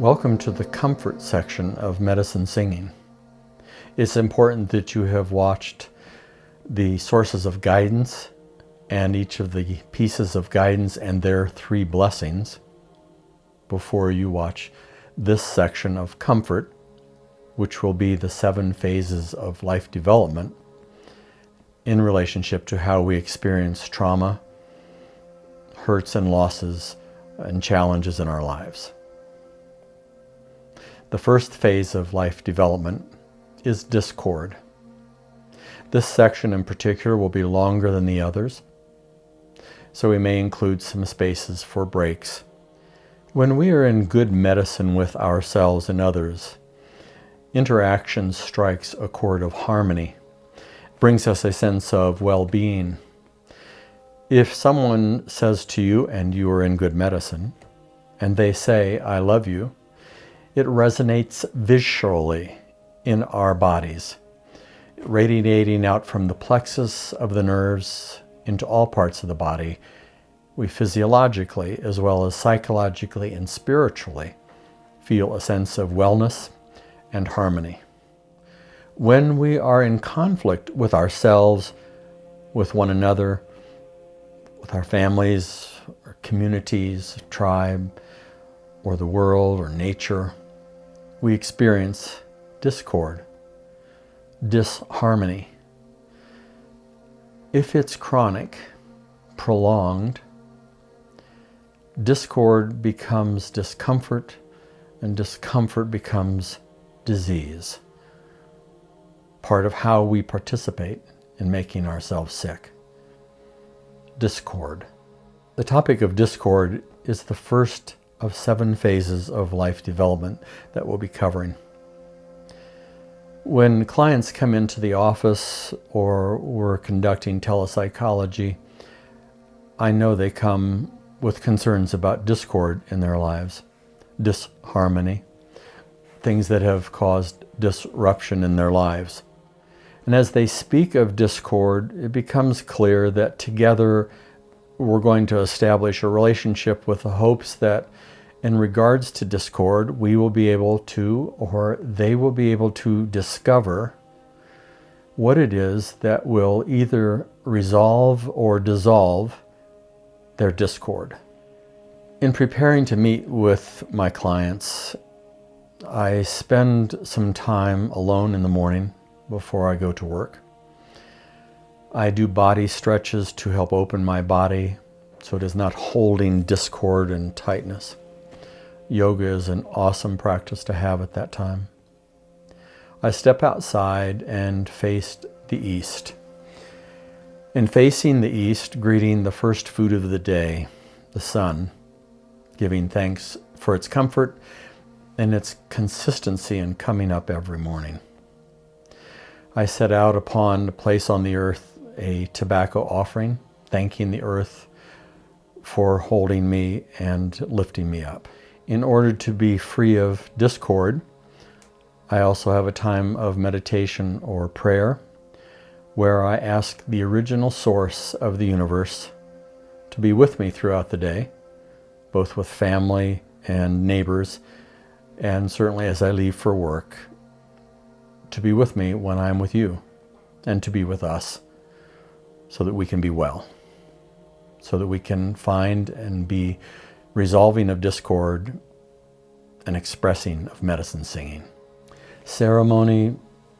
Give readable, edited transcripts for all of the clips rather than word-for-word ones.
Welcome to the comfort section of Medicine Singing. It's important that you have watched the sources of guidance and each of the pieces of guidance and their 3 blessings before you watch this section of comfort, which will be the 7 phases of life development in relationship to how we experience trauma, hurts and losses, and challenges in our lives. The first phase of life development is discord. This section in particular will be longer than the others, so we may include some spaces for breaks. When we are in good medicine with ourselves and others, interaction strikes a chord of harmony, brings us a sense of well-being. If someone says to you, and you are in good medicine, and they say, "I love you," it resonates viscerally in our bodies, radiating out from the plexus of the nerves into all parts of the body. We physiologically, as well as psychologically and spiritually, feel a sense of wellness and harmony. When we are in conflict with ourselves, with one another, with our families, or communities, tribe, or the world, or nature, we experience discord, disharmony. If it's chronic, prolonged, discord becomes discomfort, and discomfort becomes disease. Part of how we participate in making ourselves sick. Discord. The topic of discord is the first of 7 phases of life development that we'll be covering. When clients come into the office or we're conducting telepsychology, I know they come with concerns about discord in their lives, disharmony, things that have caused disruption in their lives. And as they speak of discord, it becomes clear that together we're going to establish a relationship with the hopes that in regards to discord, we will be able to, or they will be able to discover what it is that will either resolve or dissolve their discord. In preparing to meet with my clients, I spend some time alone in the morning before I go to work. I do body stretches to help open my body so it is not holding discord and tightness. Yoga is an awesome practice to have at that time. I step outside and faced the east. In facing the east, greeting the first food of the day, the sun, giving thanks for its comfort and its consistency in coming up every morning. I set out upon to place on the earth a tobacco offering, thanking the earth for holding me and lifting me up. In order to be free of discord, I also have a time of meditation or prayer where I ask the original source of the universe to be with me throughout the day, both with family and neighbors, and certainly as I leave for work, to be with me when I'm with you, and to be with us so that we can be well, so that we can find and be resolving of discord and expressing of medicine singing. Ceremony,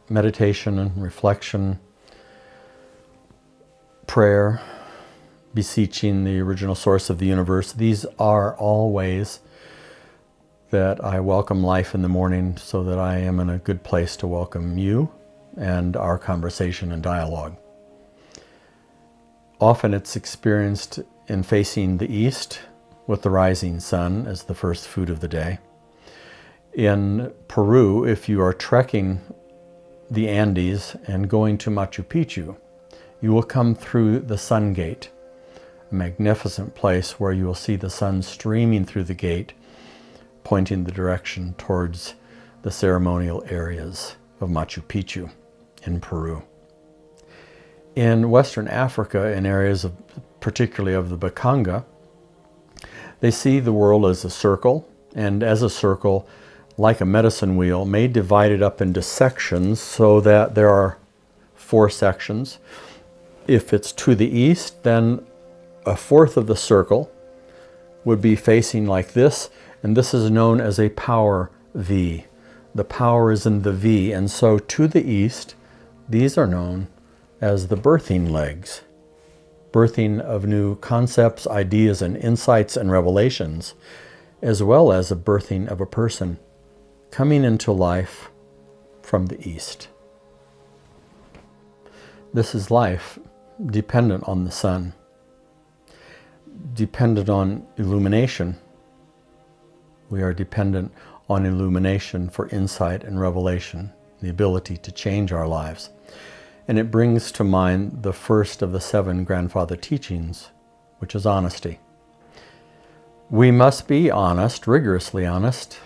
meditation and reflection, prayer, beseeching the original source of the universe. These are all ways that I welcome life in the morning so that I am in a good place to welcome you and our conversation and dialogue. Often it's experienced in facing the east with the rising sun as the first food of the day. In Peru, if you are trekking the Andes and going to Machu Picchu, you will come through the Sun Gate, a magnificent place where you will see the sun streaming through the gate, pointing the direction towards the ceremonial areas of Machu Picchu in Peru. In Western Africa, in areas particularly of the Bakanga, they see the world as a circle and as a circle, like a medicine wheel, may divide it up into sections so that there are 4 sections. If it's to the east, then a fourth of the circle would be facing like this, and this is known as a power V. The power is in the V, and so to the east, these are known as the birthing legs. Birthing of new concepts, ideas, and insights and revelations, as well as a birthing of a person coming into life from the east. This is life dependent on the sun, dependent on illumination. We are dependent on illumination for insight and revelation, the ability to change our lives. And it brings to mind the first of the 7 grandfather teachings, which is honesty. We must be honest, rigorously honest,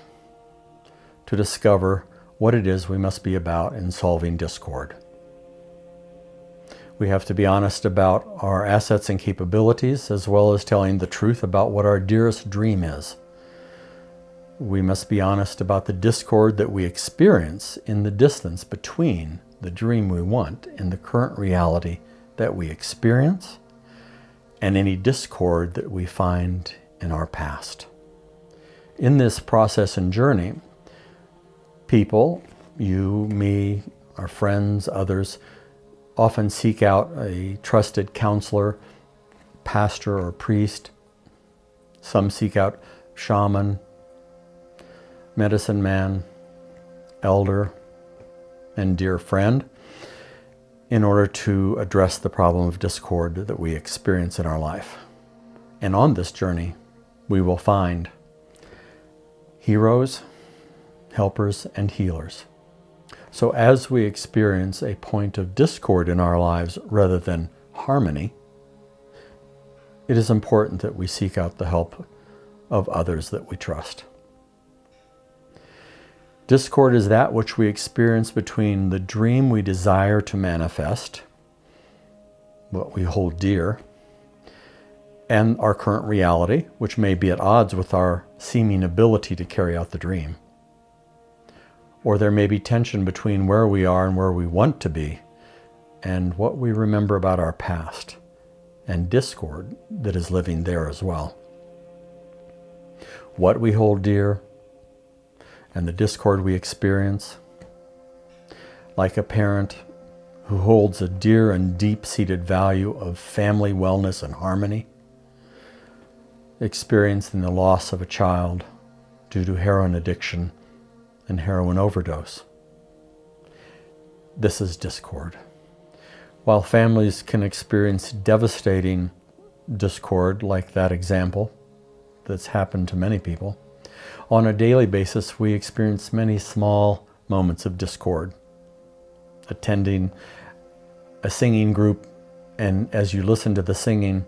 to discover what it is we must be about in solving discord. We have to be honest about our assets and capabilities, as well as telling the truth about what our dearest dream is. We must be honest about the discord that we experience in the distance between the dream we want and the current reality that we experience, and any discord that we find in our past. In this process and journey, people, you, me, our friends, others, often seek out a trusted counselor, pastor, or priest. Some seek out shaman, medicine man, elder, and dear friend in order to address the problem of discord that we experience in our life. And on this journey, we will find heroes, helpers, and healers. So as we experience a point of discord in our lives rather than harmony, it is important that we seek out the help of others that we trust. Discord is that which we experience between the dream we desire to manifest, what we hold dear, and our current reality, which may be at odds with our seeming ability to carry out the dream. Or there may be tension between where we are and where we want to be, and what we remember about our past, and discord that is living there as well. What we hold dear, and the discord we experience, like a parent who holds a dear and deep-seated value of family wellness and harmony, experiencing the loss of a child due to heroin addiction and heroin overdose. This is discord. While families can experience devastating discord, like that example that's happened to many people, on a daily basis we experience many small moments of discord. Attending a singing group, and as you listen to the singing,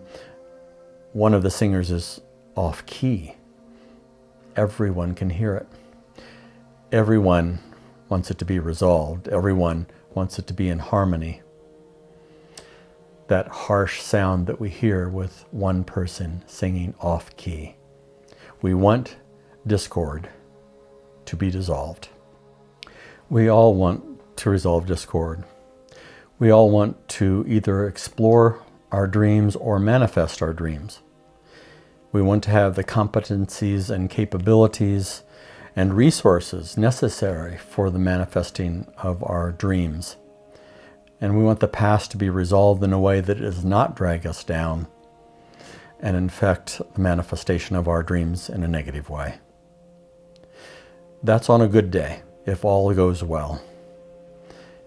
one of the singers is off key. Everyone can hear it. Everyone wants it to be resolved. Everyone wants it to be in harmony. That harsh sound that we hear with one person singing off key. We want discord to be dissolved. We all want to resolve discord. We all want to either explore our dreams or manifest our dreams. We want to have the competencies and capabilities and resources necessary for the manifesting of our dreams. And we want the past to be resolved in a way that it does not drag us down and infect the manifestation of our dreams in a negative way. That's on a good day, if all goes well.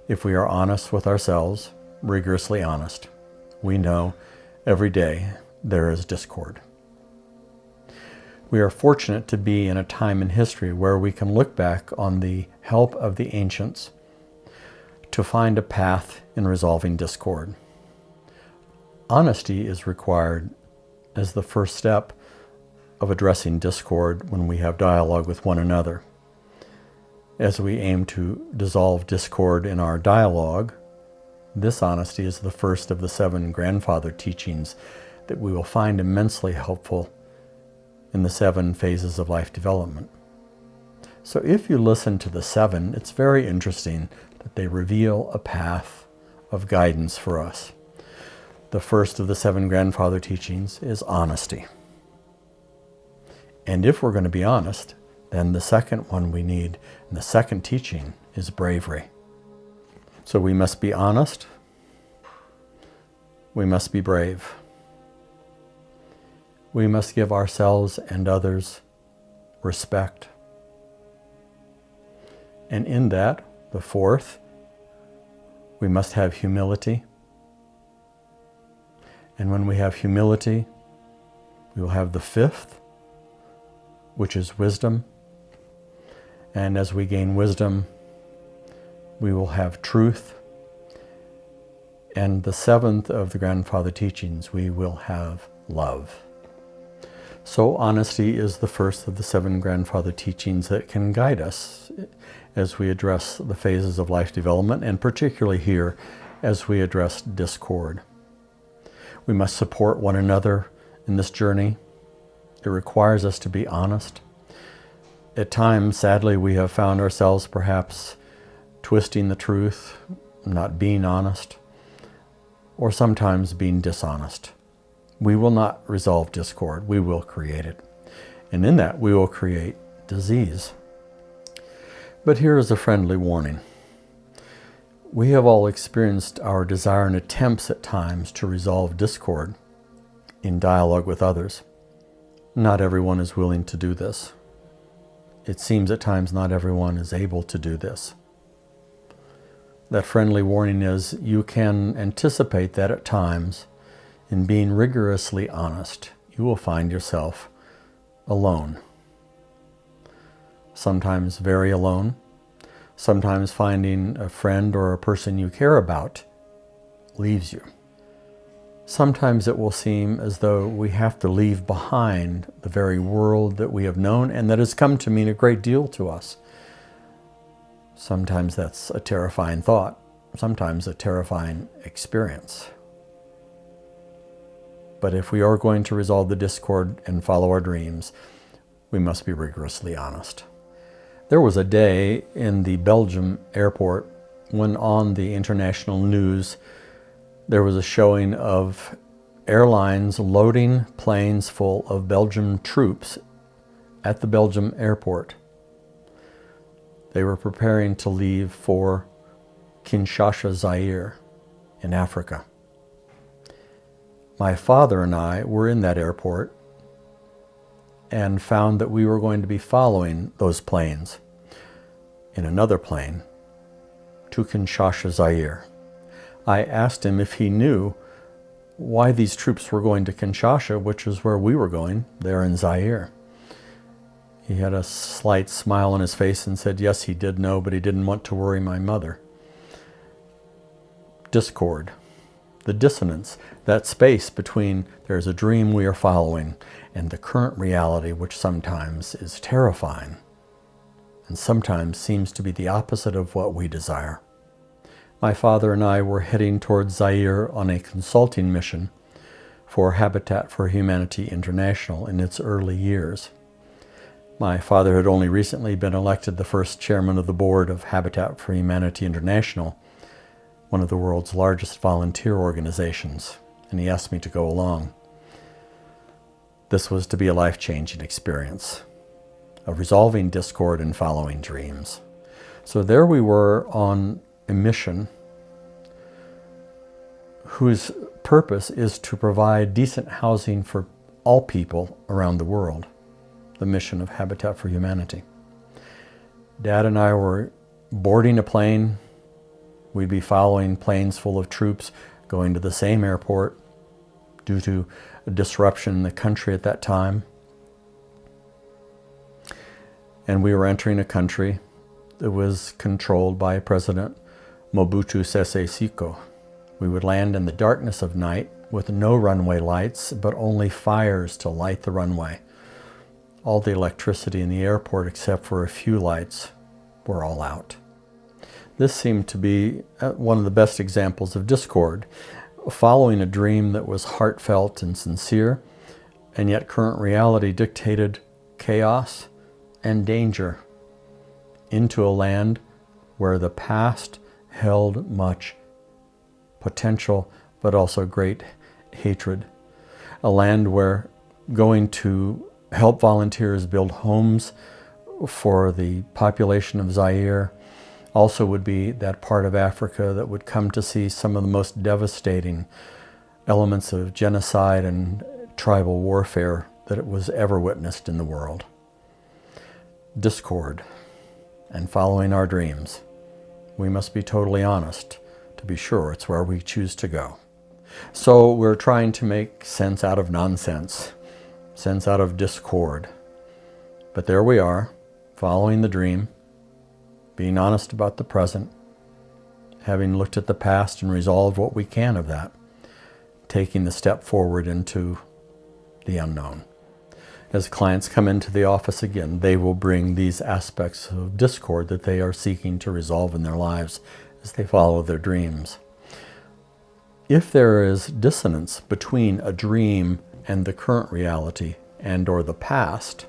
If we are honest with ourselves, rigorously honest, we know every day there is discord. We are fortunate to be in a time in history where we can look back on the help of the ancients to find a path in resolving discord. Honesty is required as the first step of addressing discord when we have dialogue with one another. As we aim to dissolve discord in our dialogue, this honesty is the first of the 7 grandfather teachings that we will find immensely helpful in the 7 phases of life development. So if you listen to the 7, it's very interesting that they reveal a path of guidance for us. The first of the 7 grandfather teachings is honesty. And if we're going to be honest, then the second one we need, and the second teaching, is bravery. So we must be honest. We must be brave. We must give ourselves and others respect. And in that, the 4th, we must have humility. And when we have humility, we will have the 5th, which is wisdom. And as we gain wisdom, we will have truth. And the 7th of the grandfather teachings, we will have love. So honesty is the first of the 7 grandfather teachings that can guide us as we address the phases of life development, and particularly here as we address discord. We must support one another in this journey. It requires us to be honest. At times, sadly, we have found ourselves perhaps twisting the truth, not being honest, or sometimes being dishonest. We will not resolve discord. We will create it. And in that, we will create disease. But here is a friendly warning. We have all experienced our desire and attempts at times to resolve discord in dialogue with others. Not everyone is willing to do this. It seems at times not everyone is able to do this. That friendly warning is you can anticipate that at times, in being rigorously honest, you will find yourself alone. Sometimes very alone. Sometimes finding a friend or a person you care about leaves you. Sometimes it will seem as though we have to leave behind the very world that we have known and that has come to mean a great deal to us. Sometimes that's a terrifying thought, sometimes a terrifying experience. But if we are going to resolve the discord and follow our dreams, we must be rigorously honest. There was a day in the Belgium airport when on the international news there was a showing of airlines loading planes full of Belgian troops at the Belgium airport. They were preparing to leave for Kinshasa, Zaire, in Africa. My father and I were in that airport and found that we were going to be following those planes in another plane to Kinshasa, Zaire. I asked him if he knew why these troops were going to Kinshasa, which is where we were going, there in Zaire. He had a slight smile on his face and said, yes, he did know, but he didn't want to worry my mother. Discord, the dissonance, that space between there's a dream we are following and the current reality, which sometimes is terrifying and sometimes seems to be the opposite of what we desire. My father and I were heading towards Zaire on a consulting mission for Habitat for Humanity International in its early years. My father had only recently been elected the first chairman of the board of Habitat for Humanity International, one of the world's largest volunteer organizations, and he asked me to go along. This was to be a life-changing experience of resolving discord and following dreams. So there we were on a mission whose purpose is to provide decent housing for all people around the world, the mission of Habitat for Humanity. Dad and I were boarding a plane. We'd be following planes full of troops going to the same airport due to a disruption in the country at that time. And we were entering a country that was controlled by President Mobutu Sese Seko. We would land in the darkness of night with no runway lights, but only fires to light the runway. All the electricity in the airport, except for a few lights, were all out. This seemed to be one of the best examples of discord. Following a dream that was heartfelt and sincere, and yet current reality dictated chaos and danger into a land where the past held much potential, but also great hatred. A land where going to help volunteers build homes for the population of Zaire also would be that part of Africa that would come to see some of the most devastating elements of genocide and tribal warfare that it was ever witnessed in the world. Discord and following our dreams. We must be totally honest to be sure it's where we choose to go. So we're trying to make sense out of nonsense, sense out of discord. But there we are, following the dream, being honest about the present, having looked at the past and resolved what we can of that, taking the step forward into the unknown. As clients come into the office again, they will bring these aspects of discord that they are seeking to resolve in their lives as they follow their dreams. If there is dissonance between a dream and the current reality and or the past,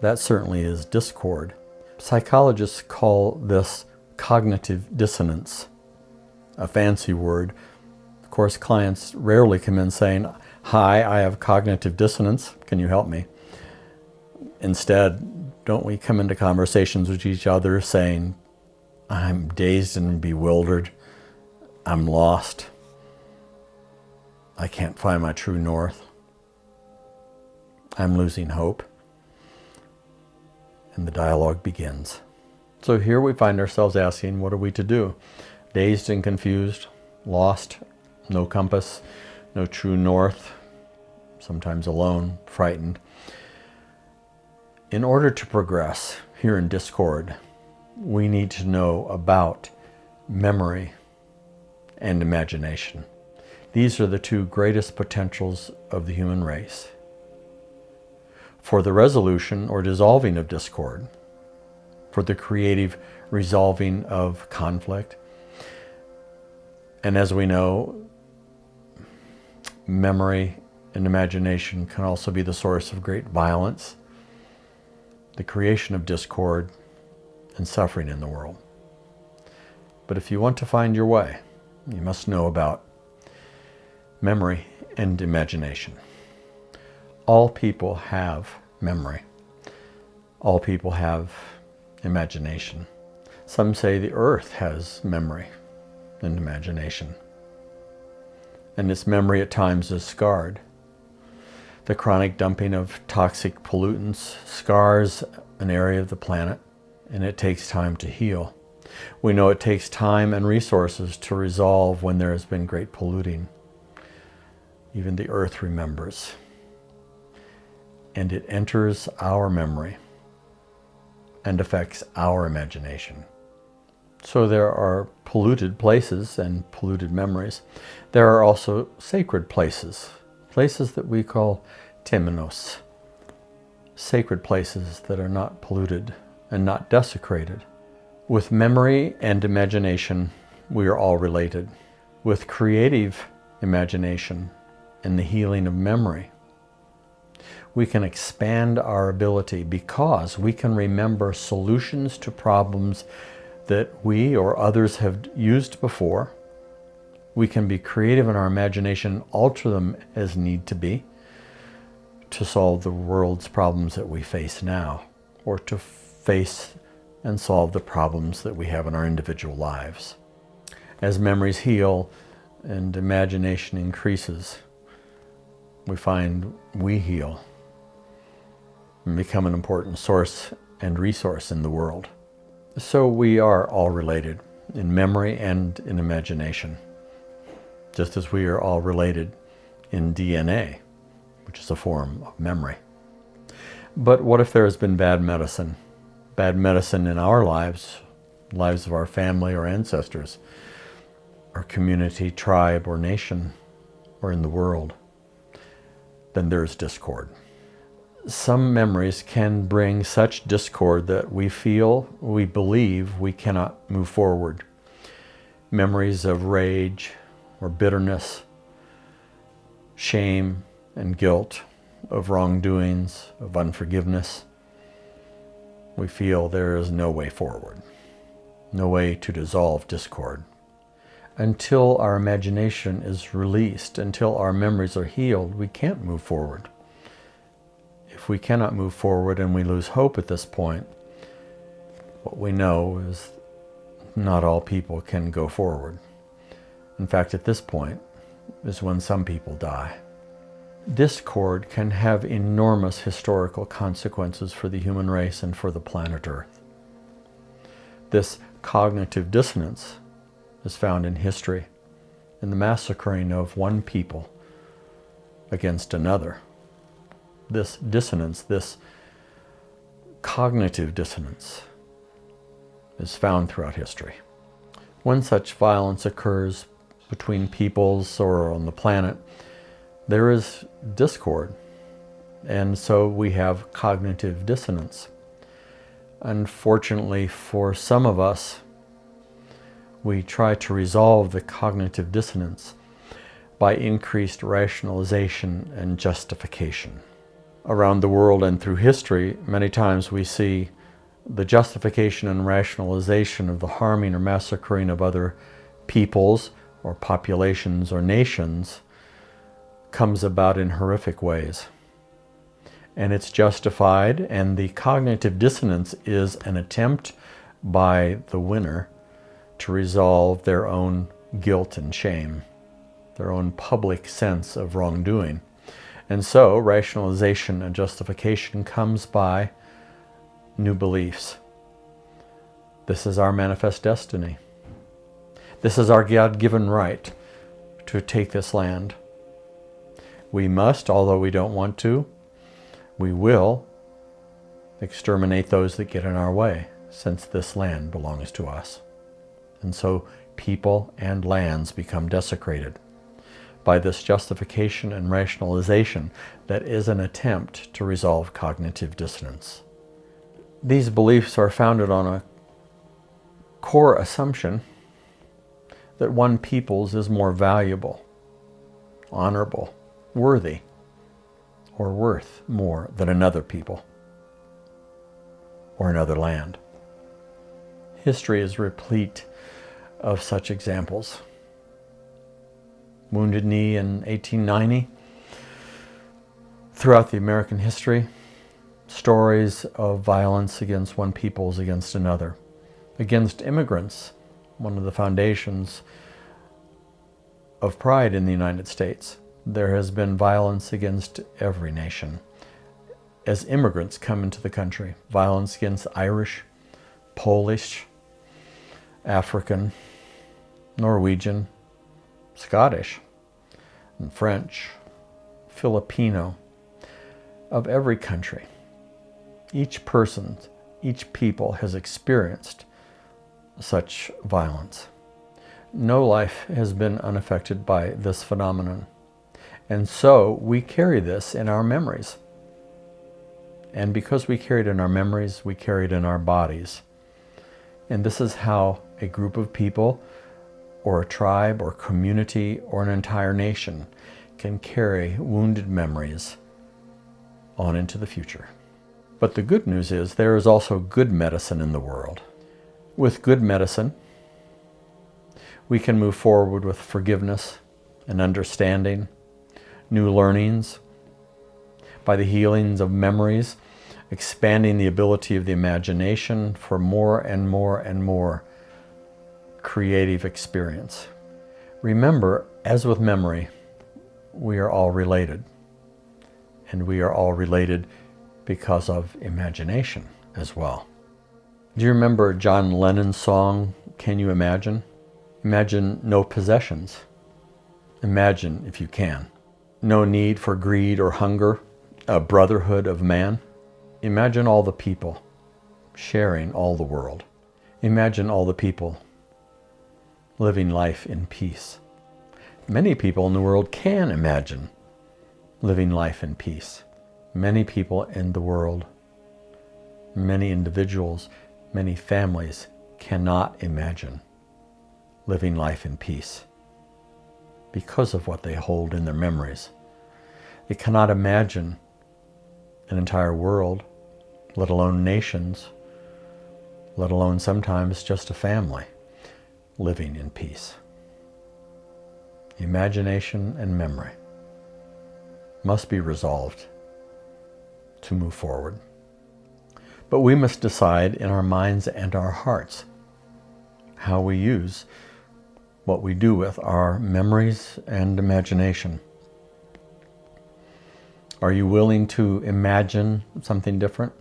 that certainly is discord. Psychologists call this cognitive dissonance, a fancy word. Of course, clients rarely come in saying, "Hi, I have cognitive dissonance. Can you help me?" Instead, don't we come into conversations with each other saying, "I'm dazed and bewildered. I'm lost. I can't find my true north. I'm losing hope." And the dialogue begins. So here we find ourselves asking, what are we to do? Dazed and confused, lost, no compass, no true north, sometimes alone, frightened. In order to progress here in discord, we need to know about memory and imagination. These are the two greatest potentials of the human race for the resolution or dissolving of discord, for the creative resolving of conflict. And as we know, memory and imagination can also be the source of great violence, the creation of discord and suffering in the world. But if you want to find your way, you must know about memory and imagination. All people have memory. All people have imagination. Some say the earth has memory and imagination. And its memory at times is scarred. The chronic dumping of toxic pollutants scars an area of the planet, and it takes time to heal. We know it takes time and resources to resolve when there has been great polluting. Even the earth remembers. And it enters our memory and affects our imagination. So there are polluted places and polluted memories. There are also sacred places, places that we call temenos, sacred places that are not polluted and not desecrated. With memory and imagination, we are all related. With creative imagination and the healing of memory, we can expand our ability because we can remember solutions to problems that we or others have used before. We can be creative in our imagination, alter them as need to be to solve the world's problems that we face now, or to face and solve the problems that we have in our individual lives. As memories heal and imagination increases, we find we heal and become an important source and resource in the world. So we are all related in memory and in imagination, just as we are all related in DNA, which is a form of memory. But what if there has been bad medicine? Bad medicine in our lives, lives of our family or ancestors, our community, tribe, or nation, or in the world? Then there is discord. Some memories can bring such discord that we feel, we believe we cannot move forward. Memories of rage or bitterness, shame and guilt, of wrongdoings, of unforgiveness, we feel there is no way forward, no way to dissolve discord. Until our imagination is released, until our memories are healed, we can't move forward. If we cannot move forward and we lose hope at this point, what we know is not all people can go forward. In fact, at this point is when some people die. Discord can have enormous historical consequences for the human race and for the planet Earth. This cognitive dissonance is found in history, in the massacring of one people against another. This dissonance, this cognitive dissonance, is found throughout history. When such violence occurs between peoples or on the planet, there is discord, and so we have cognitive dissonance. Unfortunately for some of us, we try to resolve the cognitive dissonance by increased rationalization and justification. Around the world and through history, many times we see the justification and rationalization of the harming or massacring of other peoples or populations or nations comes about in horrific ways. And it's justified, and the cognitive dissonance is an attempt by the winner to resolve their own guilt and shame, their own public sense of wrongdoing. And so rationalization and justification comes by new beliefs. This is our manifest destiny. This is our God-given right to take this land. We must, although we don't want to, we will exterminate those that get in our way, since this land belongs to us. And so people and lands become desecrated by this justification and rationalization that is an attempt to resolve cognitive dissonance. These beliefs are founded on a core assumption that one people's is more valuable, honorable, worthy, or worth more than another people or another land. History is replete of such examples. Wounded Knee in 1890. Throughout the American history, stories of violence against one people's against another. Against immigrants, one of the foundations of pride in the United States. There has been violence against every nation. As immigrants come into the country, violence against Irish, Polish, African, Norwegian, Scottish, and French, Filipino, of every country. Each person, each people has experienced such violence. No life has been unaffected by this phenomenon. And so we carry this in our memories. And because we carry it in our memories, we carry it in our bodies. And this is how a group of people, or a tribe, or community, or an entire nation can carry wounded memories on into the future. But the good news is there is also good medicine in the world. With good medicine, we can move forward with forgiveness and understanding, new learnings, by the healings of memories, expanding the ability of the imagination for more and more and more creative experience. Remember, as with memory, we are all related. And we are all related because of imagination as well. Do you remember John Lennon's song, Can You Imagine? Imagine no possessions. Imagine, if you can, no need for greed or hunger, a brotherhood of man. Imagine all the people sharing all the world. Imagine all the people living life in peace. Many people in the world can imagine living life in peace. Many people in the world, many individuals, many families cannot imagine living life in peace because of what they hold in their memories. They cannot imagine an entire world, let alone nations, let alone sometimes just a family living in peace. Imagination and memory must be resolved to move forward. But we must decide in our minds and our hearts how we use what we do with our memories and imagination. Are you willing to imagine something different?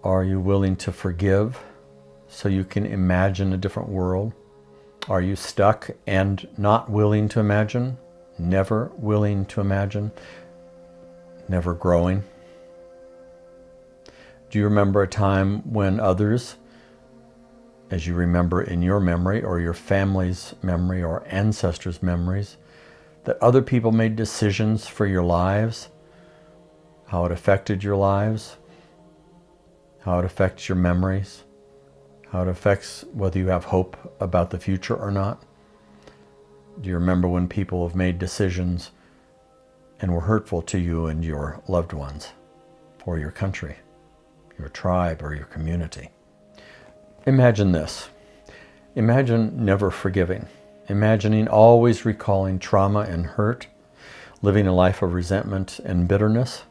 Are you willing to forgive so you can imagine a different world? Are you stuck and not willing to imagine? Never willing to imagine? Never growing? Do you remember a time when others, as you remember in your memory or your family's memory or ancestors' memories, that other people made decisions for your lives, how it affected your lives, how it affects your memories, how it affects whether you have hope about the future or not? Do you remember when people have made decisions and were hurtful to you and your loved ones, or your country, your tribe, or your community? Imagine this. Imagine never forgiving. Imagining always recalling trauma and hurt, living a life of resentment and bitterness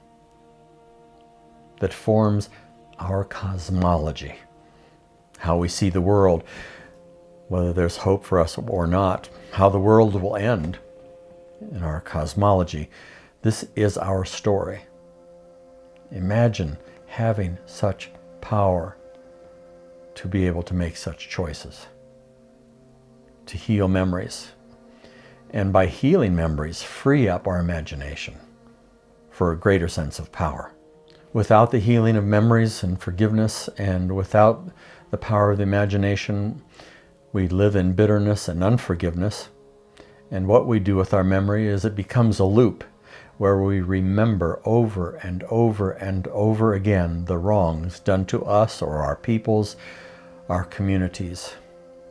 that forms our cosmology, how we see the world, whether there's hope for us or not, how the world will end in our cosmology. This is our story. Imagine having such power to be able to make such choices, to heal memories, and by healing memories, free up our imagination for a greater sense of power. Without the healing of memories and forgiveness, and without the power of the imagination, we live in bitterness and unforgiveness. And what we do with our memory is it becomes a loop where we remember over and over and over again the wrongs done to us or our peoples, our communities.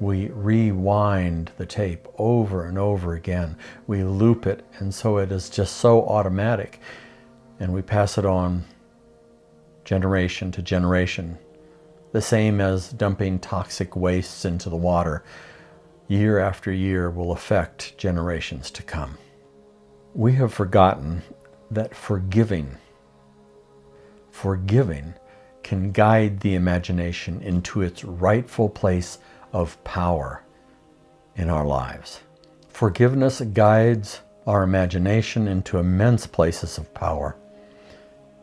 We rewind the tape over and over again. We loop it, and so it is just so automatic. And we pass it on generation to generation. The same as dumping toxic wastes into the water. Year after year will affect generations to come. We have forgotten that forgiving can guide the imagination into its rightful place of power in our lives. Forgiveness guides our imagination into immense places of power.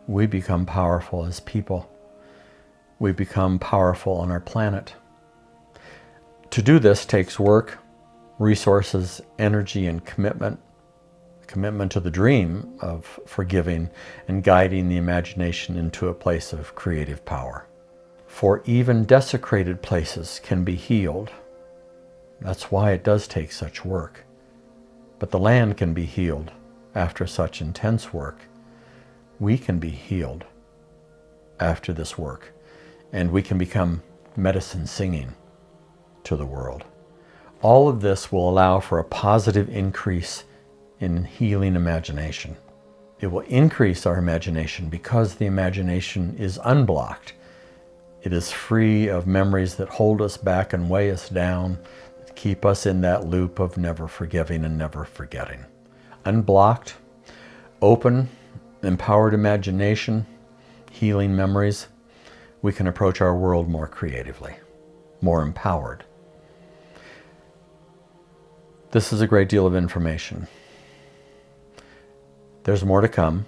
We become powerful as people. We become powerful on our planet. To do this takes work, resources, energy, and commitment. Commitment to the dream of forgiving and guiding the imagination into a place of creative power. For even desecrated places can be healed. That's why it does take such work. But the land can be healed after such intense work. We can be healed after this work, and we can become medicine singing to the world. All of this will allow for a positive increase in healing imagination. It will increase our imagination because the imagination is unblocked. It is free of memories that hold us back and weigh us down, that keep us in that loop of never forgiving and never forgetting. Unblocked, open, empowered imagination, healing memories, we can approach our world more creatively, more empowered. This is a great deal of information. There's more to come.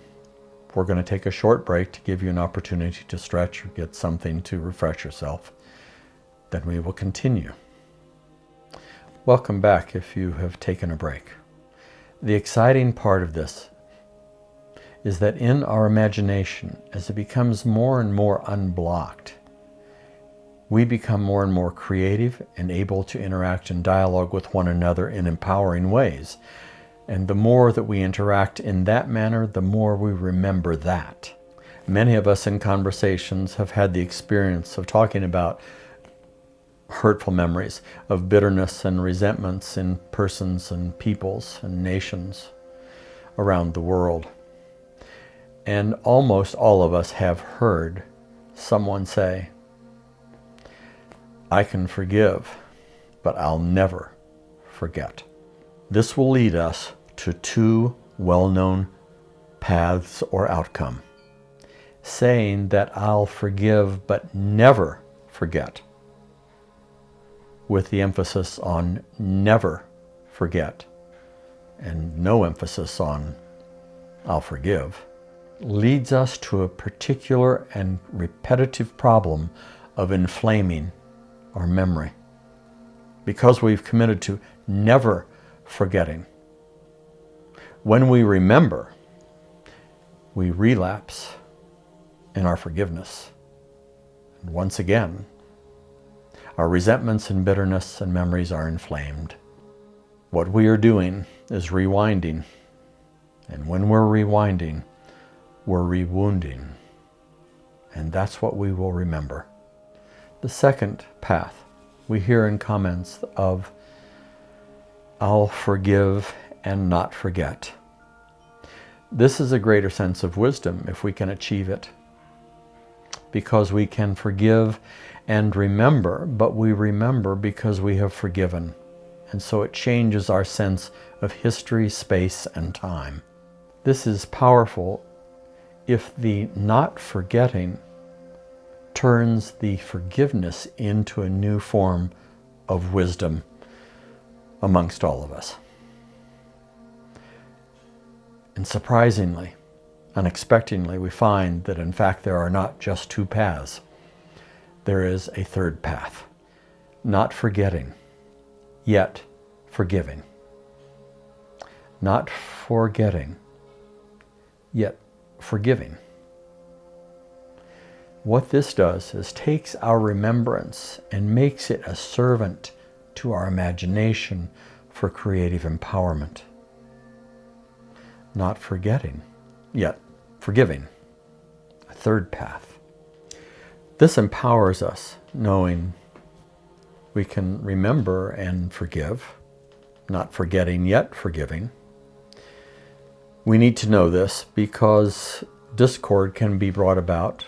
We're going to take a short break to give you an opportunity to stretch or get something to refresh yourself. Then we will continue. Welcome back if you have taken a break. The exciting part of this is that in our imagination, as it becomes more and more unblocked, we become more and more creative and able to interact and dialogue with one another in empowering ways. And the more that we interact in that manner, the more we remember that. Many of us in conversations have had the experience of talking about hurtful memories of bitterness and resentments in persons and peoples and nations around the world. And almost all of us have heard someone say, I can forgive, but I'll never forget. This will lead us to two well-known paths or outcome. Saying that I'll forgive but never forget, with the emphasis on never forget and no emphasis on I'll forgive, leads us to a particular and repetitive problem of inflaming our memory, because we've committed to never forgetting. When we remember, we relapse in our forgiveness. And once again, our resentments and bitterness and memories are inflamed. What we are doing is rewinding. And when we're rewinding, we're rewounding. And that's what we will remember. The second path we hear in comments of I'll forgive and not forget. This is a greater sense of wisdom if we can achieve it, because we can forgive and remember, but we remember because we have forgiven. And so it changes our sense of history, space, and time. This is powerful if the not forgetting turns the forgiveness into a new form of wisdom amongst all of us. And surprisingly, unexpectedly, we find that in fact there are not just two paths. There is a third path. Not forgetting, yet forgiving. Not forgetting, yet forgiving. What this does is takes our remembrance and makes it a servant to our imagination for creative empowerment. Not forgetting, yet forgiving. A third path. This empowers us, knowing we can remember and forgive, not forgetting yet forgiving. We need to know this because discord can be brought about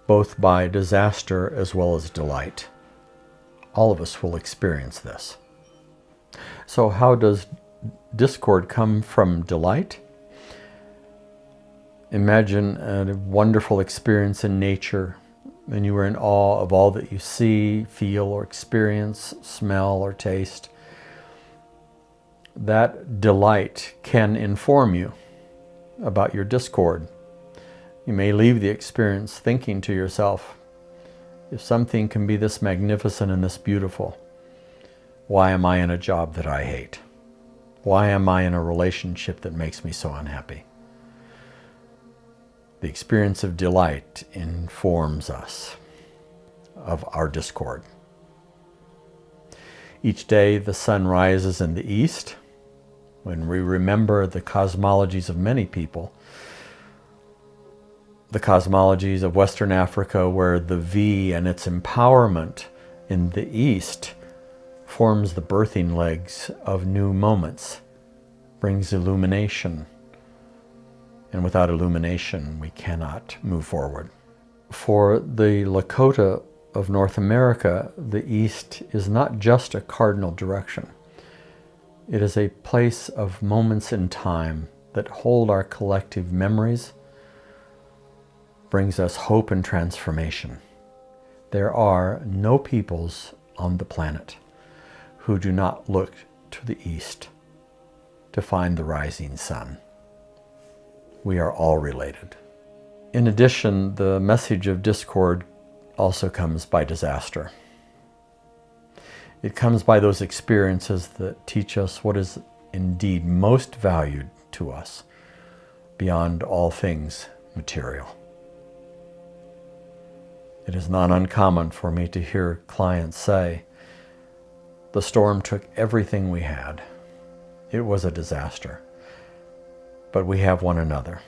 both by disaster as well as delight. All of us will experience this. So how does discord come from delight? Imagine a wonderful experience in nature, and you are in awe of all that you see, feel, or experience, smell, or taste. That delight can inform you about your discord. You may leave the experience thinking to yourself, if something can be this magnificent and this beautiful, why am I in a job that I hate? Why am I in a relationship that makes me so unhappy? The experience of delight informs us of our discord. Each day the sun rises in the east. When we remember the cosmologies of many people, the cosmologies of Western Africa, where the V and its empowerment in the east forms the birthing legs of new moments, brings illumination. And without illumination, we cannot move forward. For the Lakota of North America, the east is not just a cardinal direction. It is a place of moments in time that hold our collective memories, brings us hope and transformation. There are no peoples on the planet who do not look to the east to find the rising sun. We are all related. In addition, the message of discord also comes by disaster. It comes by those experiences that teach us what is indeed most valued to us beyond all things material. It is not uncommon for me to hear clients say, the storm took everything we had. It was a disaster. But we have one another.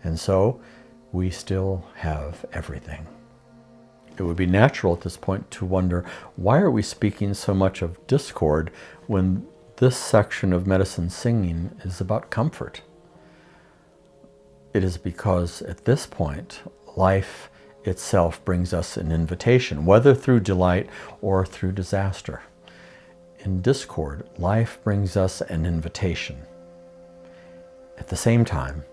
And so we still have everything. It would be natural at this point to wonder, why are we speaking so much of discord when this section of medicine singing is about comfort? It is because at this point, life itself brings us an invitation, whether through delight or through disaster. In discord, life brings us an invitation. At the same time,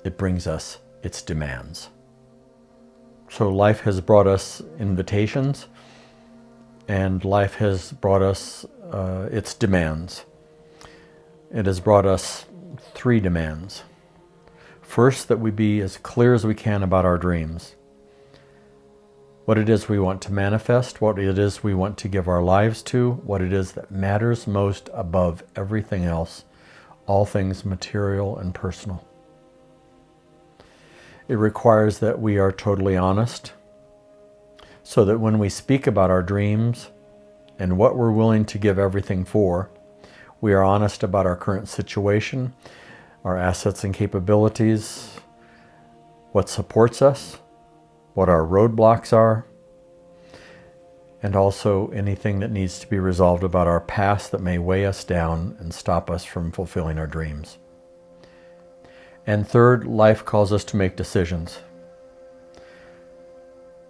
it brings us its demands. So life has brought us invitations, and life has brought us its demands. It has brought us 3 demands. First, that we be as clear as we can about our dreams. What it is we want to manifest, what it is we want to give our lives to, what it is that matters most above everything else, all things material and personal. It requires that we are totally honest, so that when we speak about our dreams and what we're willing to give everything for, we are honest about our current situation, our assets and capabilities, what supports us, what our roadblocks are, and also anything that needs to be resolved about our past that may weigh us down and stop us from fulfilling our dreams. And third, life calls us to make decisions.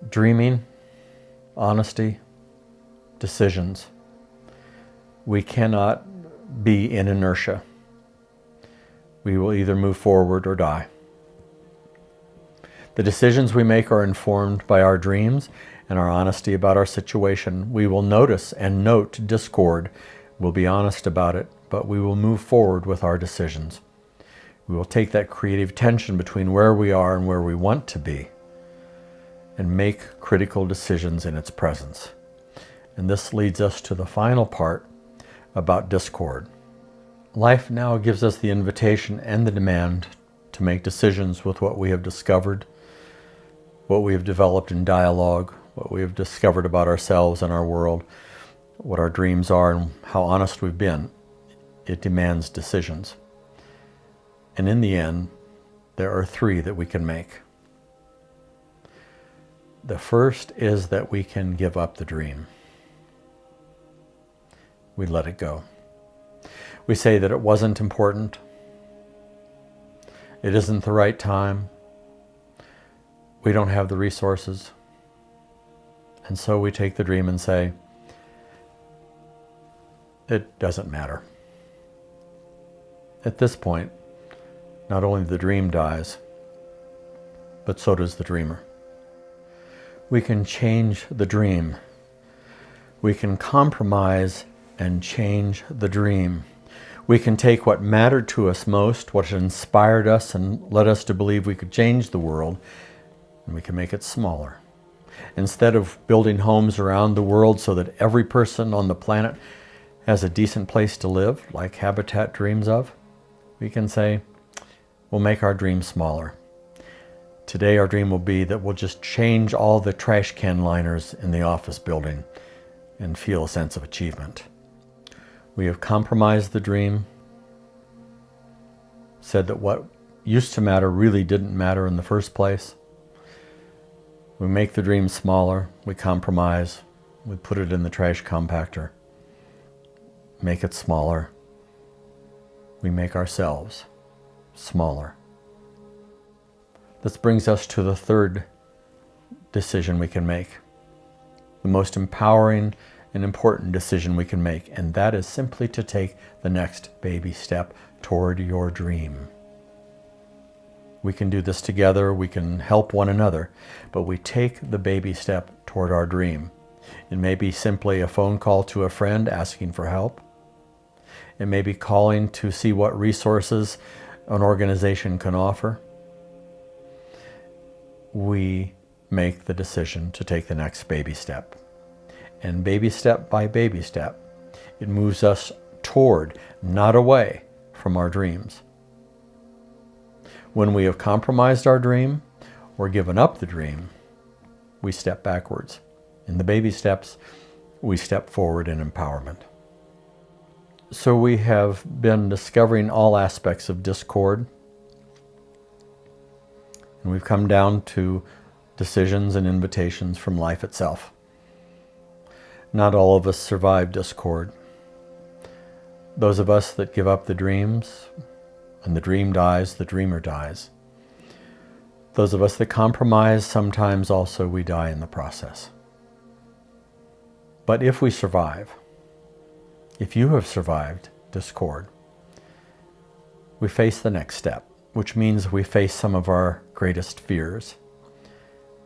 Dreaming, honesty, decisions. We cannot be in inertia. We will either move forward or die. The decisions we make are informed by our dreams and our honesty about our situation. We will notice and note discord. We'll be honest about it, but we will move forward with our decisions. We will take that creative tension between where we are and where we want to be and make critical decisions in its presence. And this leads us to the final part about discord. Life now gives us the invitation and the demand to make decisions with what we have discovered, what we have developed in dialogue, what we have discovered about ourselves and our world, what our dreams are, and how honest we've been. It demands decisions. And in the end, there are 3 that we can make. The first is that we can give up the dream. We let it go. We say that it wasn't important. It isn't the right time. We don't have the resources. And so we take the dream and say, it doesn't matter. At this point, not only the dream dies, but so does the dreamer. We can change the dream. We can compromise and change the dream. We can take what mattered to us most, what inspired us and led us to believe we could change the world, and we can make it smaller. Instead of building homes around the world so that every person on the planet has a decent place to live, like Habitat dreams of, we can say, we'll make our dream smaller. Today our dream will be that we'll just change all the trash can liners in the office building and feel a sense of achievement. We have compromised the dream, said that what used to matter really didn't matter in the first place. We make the dream smaller, we compromise, we put it in the trash compactor, make it smaller. We make ourselves smaller. This brings us to the third decision we can make, the most empowering and important decision we can make, and that is simply to take the next baby step toward your dream. We can do this together, we can help one another, but we take the baby step toward our dream. It may be simply a phone call to a friend asking for help. It may be calling to see what resources an organization can offer. We make the decision to take the next baby step. And baby step by baby step, it moves us toward, not away from our dreams. When we have compromised our dream or given up the dream, we step backwards. In the baby steps, we step forward in empowerment. So we have been discovering all aspects of discord, and we've come down to decisions and invitations from life itself. Not all of us survive discord. Those of us that give up the dreams, and the dream dies, the dreamer dies. Those of us that compromise, sometimes also we die in the process. But if we survive, if you have survived discord, we face the next step, which means we face some of our greatest fears,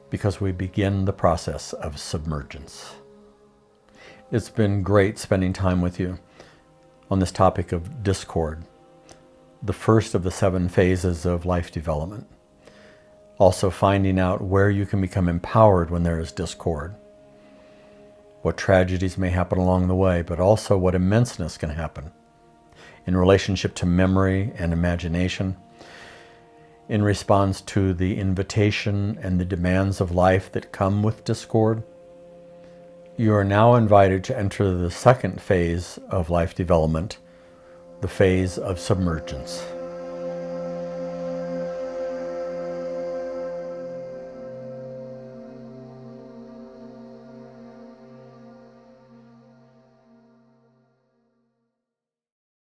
because we begin the process of submergence. It's been great spending time with you on this topic of discord, the first of the 7 phases of life development. Also finding out where you can become empowered when there is discord, what tragedies may happen along the way, but also what immenseness can happen in relationship to memory and imagination, in response to the invitation and the demands of life that come with discord. You are now invited to enter the second phase of life development, the phase of submergence.